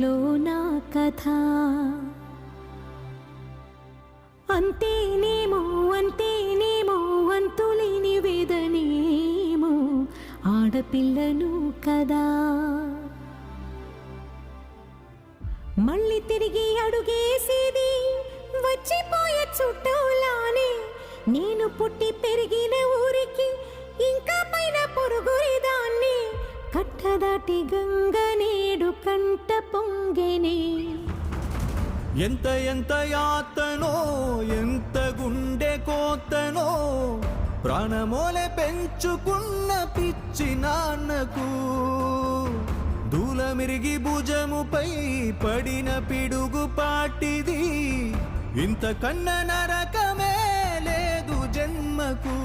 ఇంట్లో నా కథ. అంతేనేమో అంతేనేమో అంతులేని వేదనేమో ఆడపిల్లను కదా. మళ్ళీ తిరిగి అడుగేసేది వచ్చిపోయే చుట్టూలానే. నేను పుట్టి పెరిగిన ఊరికి ఇంకా పైన పొరుగురిదాన్ని. కట్టదాటి గంగ నేడు కంట పొంగెనే. ఎంత ఎంత యాతనో ఎంత గుండె కోతనో ప్రాణమోలే పెంచుకున్న పిచ్చి నాన్నకు. దూలమిరిగి భుజముపై పడిన పిడుగు పాటిది. ఇంతకన్నా నరకమే లేదు జన్మకు.